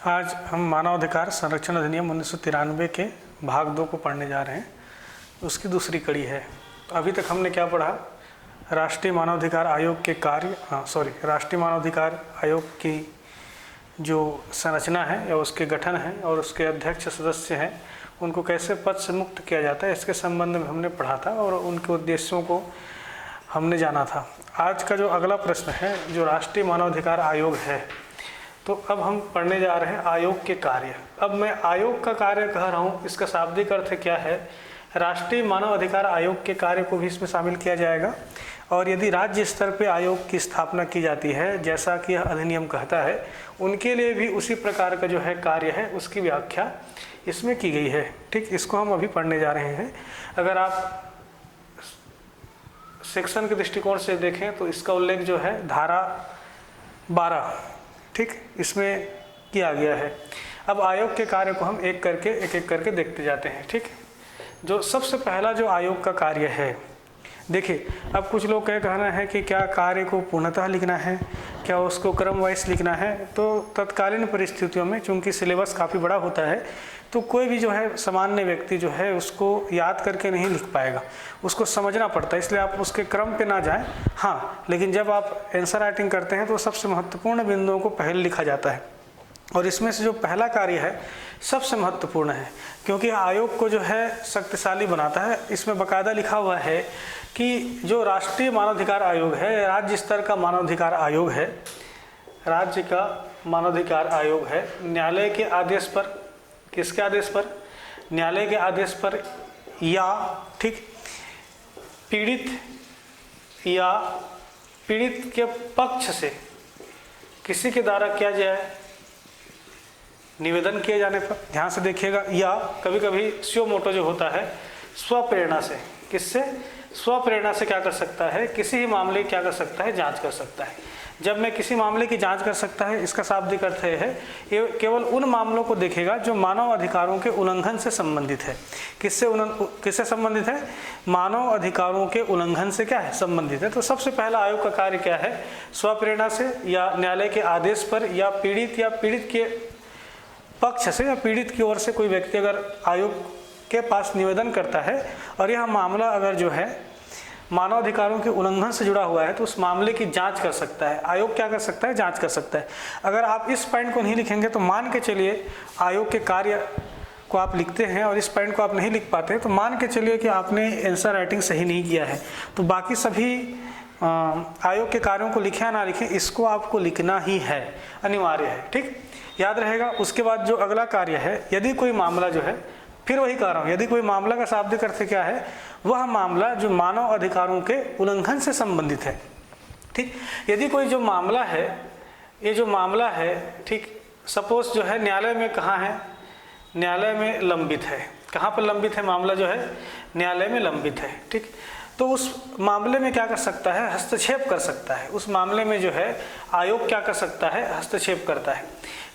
आज हम मानवाधिकार संरक्षण अधिनियम 1993 के भाग 2 को पढ़ने जा रहे हैं। उसकी दूसरी कड़ी है। तो अभी तक हमने क्या पढ़ा? राष्ट्रीय मानवाधिकार आयोग के राष्ट्रीय मानवाधिकार आयोग की जो संरचना है या उसके गठन है और उसके अध्यक्ष सदस्य हैं उनको कैसे पद से मुक्त किया जाता है, इसके संबंध में हमने पढ़ा था और उनके उद्देश्यों को हमने जाना था। आज का जो अगला प्रश्न है जो राष्ट्रीय मानवाधिकार आयोग है, तो अब हम पढ़ने जा रहे हैं आयोग के कार्य। अब मैं आयोग का कार्य कह रहा हूँ, इसका शाब्दिक अर्थ क्या है? राष्ट्रीय मानवाधिकार आयोग के कार्य को भी इसमें शामिल किया जाएगा। और यदि राज्य स्तर पे आयोग की स्थापना की जाती है जैसा कि यह अधिनियम कहता है, उनके लिए भी उसी प्रकार का जो है कार्य है उसकी व्याख्या इसमें की गई है। ठीक, इसको हम अभी पढ़ने जा रहे हैं। अगर आप सेक्शन के दृष्टिकोण से देखें तो इसका उल्लेख जो है धारा 12, ठीक, इसमें किया गया है। अब आयोग के कार्य को हम एक एक करके देखते जाते हैं। ठीक, जो सबसे पहला जो आयोग का कार्य है, देखिए अब कुछ लोग कहना है कि क्या कार्य को पूर्णतः लिखना है, क्या उसको क्रम वाइज लिखना है। तो तत्कालीन परिस्थितियों में चूंकि सिलेबस काफ़ी बड़ा होता है तो कोई भी जो है सामान्य व्यक्ति जो है उसको याद करके नहीं लिख पाएगा, उसको समझना पड़ता है, इसलिए आप उसके क्रम पे ना जाएं। हाँ, लेकिन जब आप आंसर राइटिंग करते हैं तो सबसे महत्वपूर्ण बिंदुओं को पहले लिखा जाता है और इसमें से जो पहला कार्य है सबसे महत्वपूर्ण है क्योंकि आयोग को जो है शक्तिशाली बनाता है। इसमें बाकायदा लिखा हुआ है कि जो राष्ट्रीय मानवाधिकार आयोग है, राज्य स्तर का मानवाधिकार आयोग है, राज्य का मानवाधिकार आयोग है, न्यायालय के आदेश पर, किसके आदेश पर? न्यायालय के आदेश पर या ठीक पीड़ित के पक्ष से किसी के द्वारा किया जाए निवेदन किए जाने पर, ध्यान से देखिएगा, या कभी कभी स्यो मोटो जो होता है स्वप्रेरणा से, किससे? स्वप्रेरणा से क्या कर सकता है? किसी ही मामले की क्या कर सकता है? जांच कर सकता है। जब मैं किसी मामले की जांच कर सकता है, इसका शाब्दिक अर्थ है ये केवल उन मामलों को देखेगा जो मानव अधिकारों के उल्लंघन से संबंधित है। किससे संबंधित है? मानव अधिकारों के उल्लंघन से क्या है? संबंधित है। तो सबसे पहला आयोग का कार्य क्या है? स्वप्रेरणा से या न्यायालय के आदेश पर या पीड़ित के पक्ष से या पीड़ित की ओर से कोई व्यक्ति अगर आयोग के पास निवेदन करता है और यह मामला अगर जो है मानवाधिकारों के उल्लंघन से जुड़ा हुआ है तो उस मामले की जांच कर सकता है। आयोग क्या कर सकता है? जांच कर सकता है। अगर आप इस पॉइंट को नहीं लिखेंगे तो मान के चलिए आयोग के कार्य को आप लिखते हैं और इस पॉइंट को आप नहीं लिख पाते तो मान के चलिए कि आपने आंसर राइटिंग सही नहीं किया है, तो बाकी सभी आयोग के कार्यों को लिखें या ना लिखें, इसको आपको लिखना ही है, अनिवार्य है। ठीक, याद रहेगा। उसके बाद जो अगला कार्य है, यदि कोई मामला जो है, फिर वही कह रहा हूँ, यदि कोई मामला का शाब्दिक अर्थ क्या है? वह मामला जो मानव अधिकारों के उल्लंघन से संबंधित है। ठीक, यदि कोई जो मामला है, ये जो मामला है, ठीक, सपोज जो है न्यायालय में कहाँ है? न्यायालय में लंबित है। कहाँ पर लंबित है? मामला जो है न्यायालय में लंबित है। ठीक, तो उस मामले में क्या कर सकता है? हस्तक्षेप कर सकता है। उस मामले में जो है आयोग क्या कर सकता है? हस्तक्षेप करता है।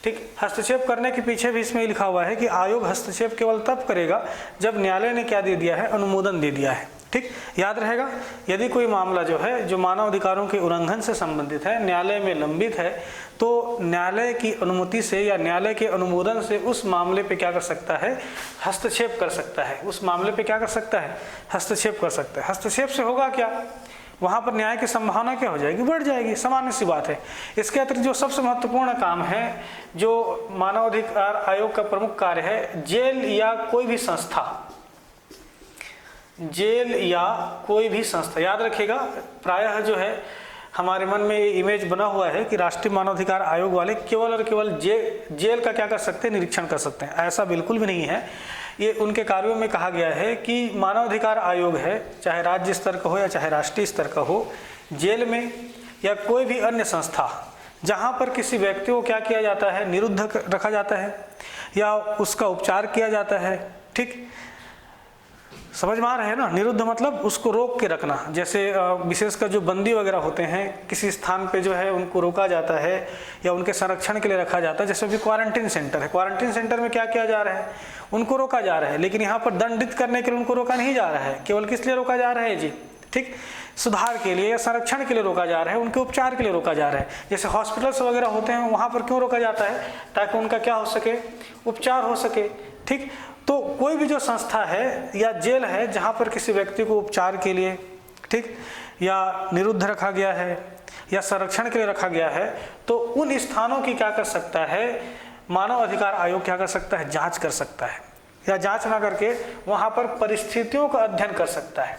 ठीक, हस्तक्षेप करने के पीछे भी इसमें लिखा हुआ है कि आयोग हस्तक्षेप केवल तब करेगा जब न्यायालय ने क्या दे दिया है? अनुमोदन दे दिया है। ठीक, याद रहेगा। यदि कोई मामला जो है जो मानव अधिकारों के उल्लंघन से संबंधित है, न्यायालय में लंबित है, तो न्यायालय की अनुमति से या न्यायालय के अनुमोदन से उस मामले पे क्या कर सकता है? हस्तक्षेप कर सकता है। उस मामले पे क्या कर सकता है? हस्तक्षेप कर सकता है। हस्तक्षेप से होगा क्या? वहाँ पर न्याय की संभावना क्या हो जाएगी? बढ़ जाएगी, सामान्य सी बात है। इसके अतिरिक्त जो सबसे महत्वपूर्ण काम है, जो मानवाधिकार आयोग का प्रमुख कार्य है, जेल या कोई भी संस्था, याद रखिएगा। प्रायः जो है हमारे मन में ये इमेज बना हुआ है कि राष्ट्रीय मानवाधिकार आयोग वाले केवल और केवल जेल का क्या कर सकते हैं? निरीक्षण कर सकते हैं। ऐसा बिल्कुल भी नहीं है। ये उनके कार्यों में कहा गया है कि मानवाधिकार आयोग है, चाहे राज्य स्तर का हो या चाहे राष्ट्रीय स्तर का हो, जेल में या कोई भी अन्य संस्था जहाँ पर किसी व्यक्ति को क्या किया जाता है? निरुद्ध रखा जाता है या उसका उपचार किया जाता है। ठीक, समझ में आ रहा है ना? निरुद्ध मतलब उसको रोक के रखना। जैसे विशेषकर जो बंदी वगैरह होते हैं, किसी स्थान पे जो है उनको रोका जाता है या उनके संरक्षण के लिए रखा जाता है। जैसे अभी क्वारंटीन सेंटर है, क्वारंटीन सेंटर में क्या किया जा रहा है? उनको रोका जा रहा है, लेकिन यहाँ पर दंडित करने के लिए उनको रोका नहीं जा रहा है। केवल किस लिए रोका जा रहा है जी? ठीक, सुधार के लिए या संरक्षण के लिए रोका जा रहा है, उनके उपचार के लिए रोका जा रहा है। जैसे हॉस्पिटल्स वगैरह होते हैं, वहाँ पर क्यों रोका जाता है? ताकि उनका क्या हो सके, उपचार हो सके। ठीक, तो कोई भी जो संस्था है या जेल है जहाँ पर किसी व्यक्ति को उपचार के लिए, ठीक, या निरुद्ध रखा गया है या संरक्षण के लिए रखा गया है, तो उन स्थानों की क्या कर सकता है, मानव अधिकार आयोग क्या कर सकता है, जांच कर सकता है, या जांच ना करके वहाँ पर परिस्थितियों का अध्ययन कर सकता है।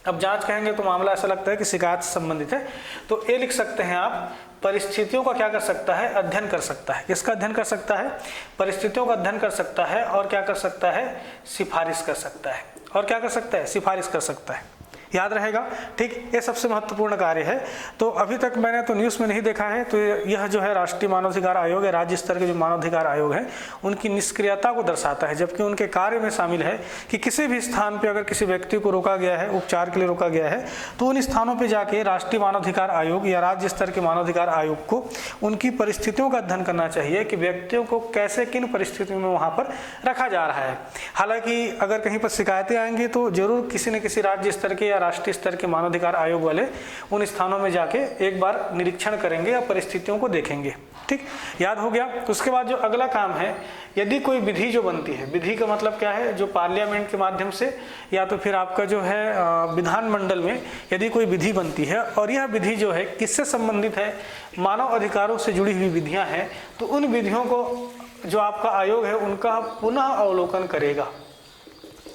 अब जांच कहेंगे तो मामला ऐसा लगता है कि शिकायत से संबंधित है, तो ये लिख सकते हैं आप, परिस्थितियों का क्या कर सकता है, अध्ययन कर सकता है। किसका अध्ययन कर सकता है? परिस्थितियों का अध्ययन कर सकता है, और क्या कर सकता है, सिफारिश कर सकता है। और क्या कर सकता है, सिफारिश कर सकता है। याद रहेगा, ठीक, ये सबसे महत्वपूर्ण कार्य है। तो अभी तक मैंने तो न्यूज़ में नहीं देखा है, तो यह जो है राष्ट्रीय मानवाधिकार आयोग है, राज्य स्तर के जो मानवाधिकार आयोग हैं, उनकी निष्क्रियता को दर्शाता है, जबकि उनके कार्य में शामिल है कि किसी भी स्थान पर अगर किसी व्यक्ति को रोका गया है, उपचार के लिए रोका गया है, तो उन स्थानों पर जाके राष्ट्रीय मानवाधिकार आयोग या राज्य स्तर के मानवाधिकार आयोग को उनकी परिस्थितियों का अध्ययन करना चाहिए कि व्यक्तियों को कैसे, किन परिस्थितियों में वहाँ पर रखा जा रहा है। हालांकि अगर कहीं पर शिकायतें आएंगी तो जरूर किसी न किसी राज्य स्तर के या राष्ट्रीय स्तर के मानवाधिकार आयोग वाले उन स्थानों में जाके एक बार निरीक्षण करेंगे या परिस्थितियों को देखेंगे। ठीक, याद हो गया। उसके बाद जो अगला काम है, यदि कोई विधि जो बनती है, विधि का मतलब क्या है, जो पार्लियामेंट के माध्यम से या तो फिर आपका जो है विधानमंडल में यदि कोई विधि बनती है, और यह विधि जो है किससे संबंधित है, मानव अधिकारों से जुड़ी हुई विधियां हैं, तो उन विधियों को जो आपका आयोग है उनका पुनः अवलोकन करेगा।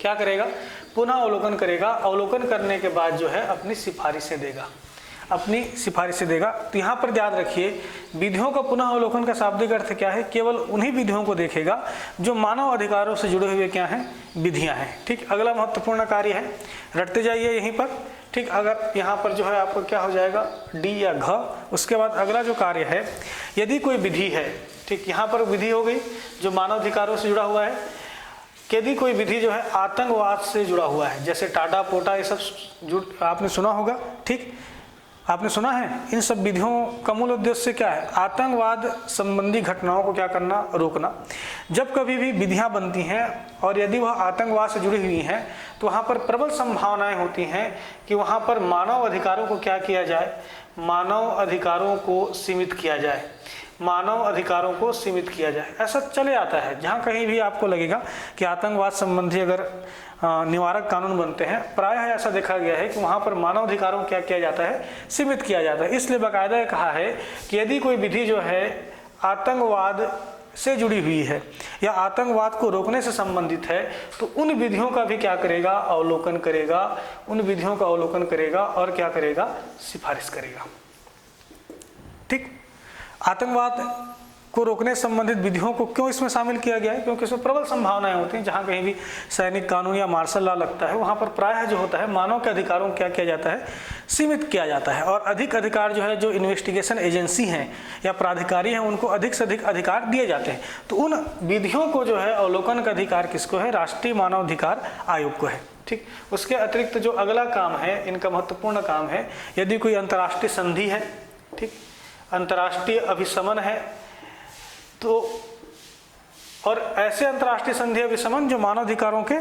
क्या करेगा? पुनः अवलोकन करेगा। अवलोकन करने के बाद जो है अपनी सिफारिशें देगा, अपनी सिफारिशें देगा। तो यहाँ पर याद रखिए, विधियों का पुनः अवलोकन का शाब्दिक अर्थ क्या है? केवल उन्हीं विधियों को देखेगा जो मानव अधिकारों से जुड़े हुए क्या हैं, विधियाँ हैं। ठीक, अगला महत्वपूर्ण कार्य है, रटते जाइए यहीं पर। ठीक, अगर यहाँ पर जो है आपको क्या हो जाएगा, डी या घ। उसके बाद अगला जो कार्य है, यदि कोई विधि है, ठीक, यहाँ पर विधि हो गई जो मानव अधिकारों से जुड़ा हुआ है। यदि कोई विधि जो है आतंकवाद से जुड़ा हुआ है, जैसे टाटा पोटा, ये सब आपने सुना होगा। ठीक, आपने सुना है। इन सब विधियों का मूल उद्देश्य क्या है? आतंकवाद संबंधी घटनाओं को क्या करना, रोकना। जब कभी भी विधियां बनती हैं और यदि वह आतंकवाद से जुड़ी हुई हैं, तो वहाँ पर प्रबल संभावनाएं होती हैं कि वहाँ पर मानव अधिकारों को क्या किया जाए, मानव अधिकारों को सीमित किया जाए, मानव अधिकारों को सीमित किया जाए। ऐसा चले आता है, जहाँ कहीं भी आपको लगेगा कि आतंकवाद संबंधी अगर निवारक कानून बनते हैं, प्रायः ऐसा देखा गया है कि वहाँ पर मानव अधिकारों को क्या किया जाता है, सीमित किया जाता है। इसलिए बाकायदा कहा है कि यदि कोई विधि जो है आतंकवाद से जुड़ी हुई है या आतंकवाद को रोकने से संबंधित है, तो उन विधियों का भी क्या करेगा, अवलोकन करेगा, उन विधियों का अवलोकन करेगा और क्या करेगा, सिफारिश करेगा। ठीक, आतंकवाद को रोकने संबंधित विधियों को क्यों इसमें शामिल किया गया है? क्योंकि इसमें प्रबल संभावनाएं होती हैं। जहाँ कहीं भी सैनिक कानून या मार्शल लॉ लगता है, वहाँ पर प्रायः जो होता है मानव के अधिकारों को क्या किया जाता है, सीमित किया जाता है। और अधिक अधिकार जो है, जो इन्वेस्टिगेशन एजेंसी हैं या प्राधिकारी हैं, उनको अधिक से अधिक अधिकार दिए जाते हैं। तो उन विधियों को जो है अवलोकन का अधिकार किसको है? राष्ट्रीय मानवाधिकार आयोग को है। ठीक, उसके अतिरिक्त जो अगला काम है, इनका महत्वपूर्ण काम है, यदि कोई अंतर्राष्ट्रीय संधि है, ठीक, अंतर्राष्ट्रीय अभिसमन है, तो और ऐसे अंतर्राष्ट्रीय संधि अभिसमन जो मानवाधिकारों के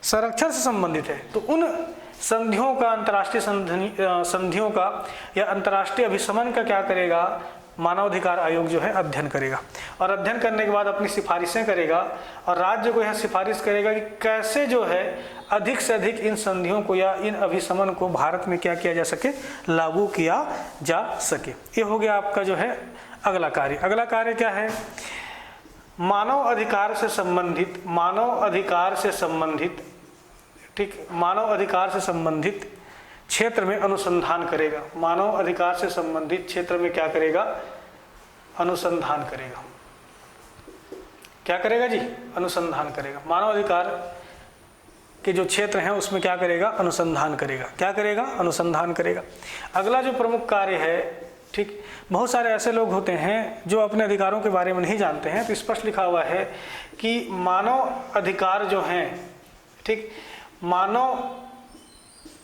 संरक्षण से संबंधित है, तो उन संधियों का, अंतर्राष्ट्रीय संधियों का या अंतर्राष्ट्रीय अभिसमन का क्या करेगा, मानवाधिकार आयोग जो है अध्ययन करेगा। और अध्ययन करने के बाद अपनी सिफारिशें करेगा और राज्य को यह सिफारिश करेगा कि कैसे जो है अधिक से अधिक इन संधियों को या इन अभिसमन को भारत में क्या किया जा सके, लागू किया जा सके। ये हो गया आपका जो है अगला कार्य। अगला कार्य क्या है? मानव अधिकार से संबंधित, मानव अधिकार से संबंधित, ठीक, मानव अधिकार से संबंधित क्षेत्र में अनुसंधान करेगा। मानव अधिकार से संबंधित क्षेत्र में क्या करेगा? अनुसंधान करेगा। क्या करेगा जी? अनुसंधान करेगा। मानव अधिकार के जो क्षेत्र हैं उसमें क्या करेगा? अनुसंधान करेगा। क्या करेगा? अनुसंधान करेगा। अगला जो प्रमुख कार्य है, ठीक, बहुत सारे ऐसे लोग होते हैं जो अपने अधिकारों के बारे में नहीं जानते हैं, तो स्पष्ट लिखा हुआ है कि मानव अधिकार जो हैं, ठीक, मानव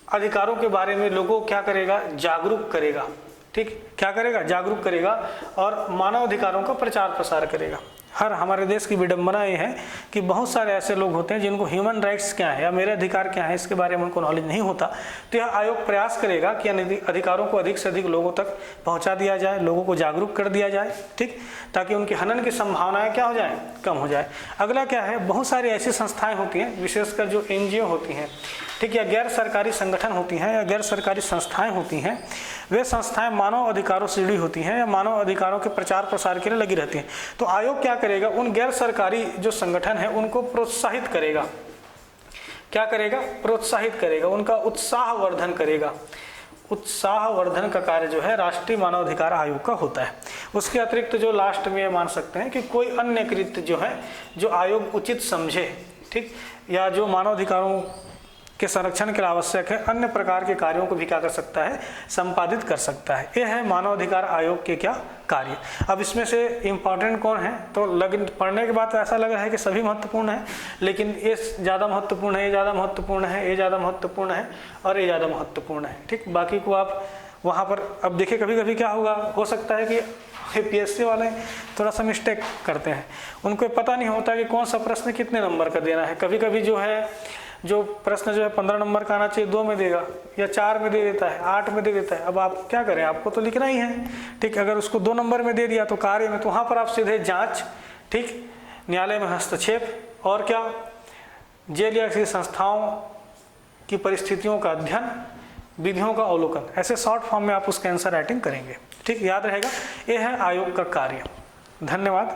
अधिकारों के बारे में लोगों को क्या करेगा? जागरूक करेगा। ठीक, क्या करेगा? जागरूक करेगा और मानव अधिकारों का प्रचार प्रसार करेगा। हर हमारे देश की विडंबना ये है कि बहुत सारे ऐसे लोग होते हैं जिनको ह्यूमन राइट्स क्या है या मेरे अधिकार क्या है इसके बारे में उनको नॉलेज नहीं होता। तो यह आयोग प्रयास करेगा कि इन अधिकारों को अधिक से अधिक लोगों तक पहुंचा दिया जाए, लोगों को जागरूक कर दिया जाए, ठीक, ताकि उनकी हनन की संभावनाएं क्या हो जाए, कम हो जाए। अगला क्या है, बहुत सारी ऐसी संस्थाएं होती हैं, विशेषकर जो NGO होती हैं, ठीक, या गैर सरकारी संगठन होती हैं या गैर सरकारी संस्थाएं होती हैं, वे संस्थाएं मानव अधिकारों से जुड़ी होती हैं या मानव अधिकारों के प्रचार प्रसार के लिए लगी रहती हैं। तो आयोग क्या करेगा, उन गैर सरकारी जो संगठन है उनको प्रोत्साहित करेगा। क्या करेगा, प्रोत्साहित करेगा, उनका उत्साह वर्धन करेगा। उत्साह वर्धन का कार्य जो है राष्ट्रीय मानवाधिकार आयोग का होता है। उसके अतिरिक्त जो लास्ट में मान सकते हैं कि कोई अन्य कृत्य जो है जो आयोग उचित समझे, ठीक, या जो मानवाधिकारों के संरक्षण के लिए आवश्यक है, अन्य प्रकार के कार्यों को भी क्या कर सकता है, संपादित कर सकता है। यह है मानवाधिकार आयोग के क्या कार्य। अब इसमें से इम्पॉर्टेंट कौन है, तो पढ़ने के बाद ऐसा लग रहा है कि सभी महत्वपूर्ण है, लेकिन ये ज़्यादा महत्वपूर्ण है, ये ज़्यादा महत्वपूर्ण है, ये ज़्यादा महत्वपूर्ण है और ये ज़्यादा महत्वपूर्ण है, ठीक। बाकी को आप वहाँ पर अब देखिए, कभी कभी क्या होगा, हो सकता है कि PSC वाले थोड़ा सा मिस्टेक करते हैं, उनको पता नहीं होता कि कौन सा प्रश्न कितने नंबर का देना है। कभी कभी जो है जो प्रश्न जो है 15 नंबर का आना चाहिए 2 में देगा, या 4 में दे देता है, 8 में दे देता है। अब आप क्या करें, आपको तो लिखना ही है, ठीक। अगर उसको 2 नंबर में दे दिया तो कार्य में, तो वहाँ पर आप सीधे जांच, ठीक, न्यायालय में हस्तक्षेप और क्या, जेल या किसी संस्थाओं की परिस्थितियों का अध्ययन, विधियों का अवलोकन, ऐसे शॉर्ट फॉर्म में आप उसका आंसर राइटिंग करेंगे, ठीक। याद रहेगा, यह है आयोग का कार्य। धन्यवाद।